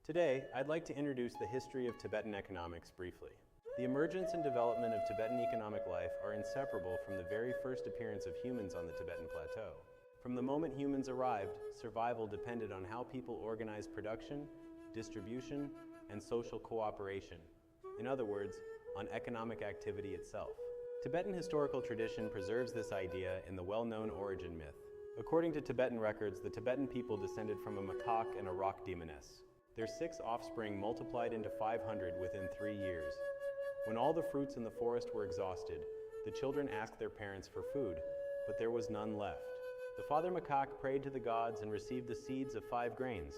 Today, I'd like to introduce the history of Tibetan economics briefly. The emergence and development of Tibetan economic life are inseparable from the very first appearance of humans on the Tibetan Plateau. From the moment humans arrived, survival depended on how people organized production, distribution, and social cooperation. In other words, on economic activity itself. Tibetan historical tradition preserves this idea in the well-known origin myth. According to Tibetan records, the Tibetan people descended from a macaque and a rock demoness. Their 6 offspring multiplied into 500 within 3 years. When all the fruits in the forest were exhausted, the children asked their parents for food, but there was none left. The father macaque prayed to the gods and received the seeds of 5 grains.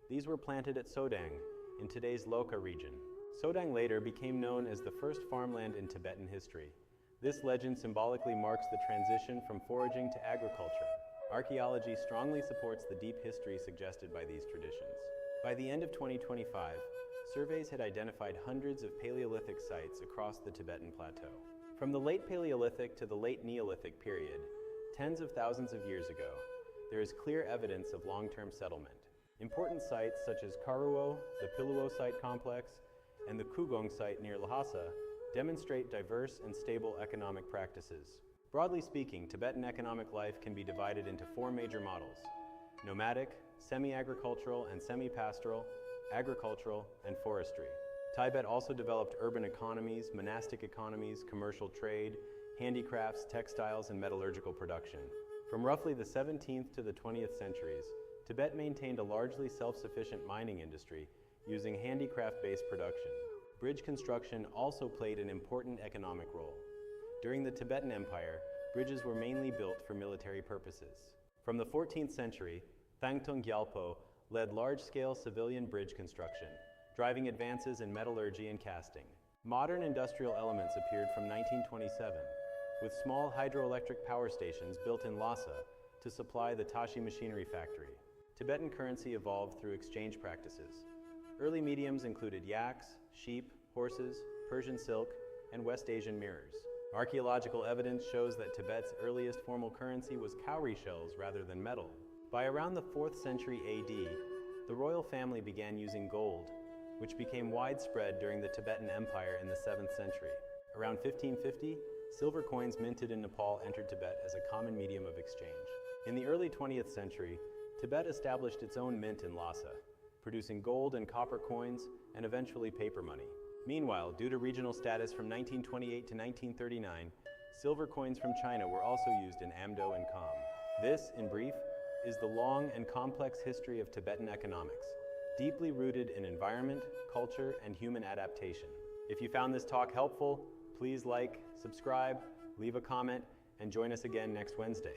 These were planted at Sodang, in today's Loka region. Sodang later became known as the first farmland in Tibetan history. This legend symbolically marks the transition from foraging to agriculture. Archaeology strongly supports the deep history suggested by these traditions. By the end of 2025, surveys had identified hundreds of Paleolithic sites across the Tibetan Plateau. From the late Paleolithic to the late Neolithic period, tens of thousands of years ago, there is clear evidence of long-term settlement. Important sites such as Karuo, the Piluo site complex, and the Kugong site near Lhasa demonstrate diverse and stable economic practices. Broadly speaking, Tibetan economic life can be divided into 4 major models: nomadic, semi-agricultural and semi-pastoral, agricultural, and forestry. Tibet also developed urban economies, monastic economies, commercial trade, handicrafts, textiles, and metallurgical production. From roughly the 17th to the 20th centuries, Tibet maintained a largely self-sufficient mining industry using handicraft-based production. Bridge construction also played an important economic role. During the Tibetan Empire, bridges were mainly built for military purposes. From the 14th century, Thangtung Gyalpo led large-scale civilian bridge construction, driving advances in metallurgy and casting. Modern industrial elements appeared from 1927, with small hydroelectric power stations built in Lhasa to supply the Tashi machinery factory. Tibetan currency evolved through exchange practices. Early mediums included yaks, sheep, horses, Persian silk, and West Asian mirrors. Archaeological evidence shows that Tibet's earliest formal currency was cowrie shells rather than metal. By around the 4th century AD, the royal family began using gold, which became widespread during the Tibetan Empire in the 7th century. Around 1550, silver coins minted in Nepal entered Tibet as a common medium of exchange. In the early 20th century, Tibet established its own mint in Lhasa, producing gold and copper coins and eventually paper money. Meanwhile, due to regional status from 1928 to 1939, silver coins from China were also used in Amdo and Kham. This, in brief, is the long and complex history of Tibetan economics, deeply rooted in environment, culture, and human adaptation. If you found this talk helpful, please like, subscribe, leave a comment, and join us again next Wednesday.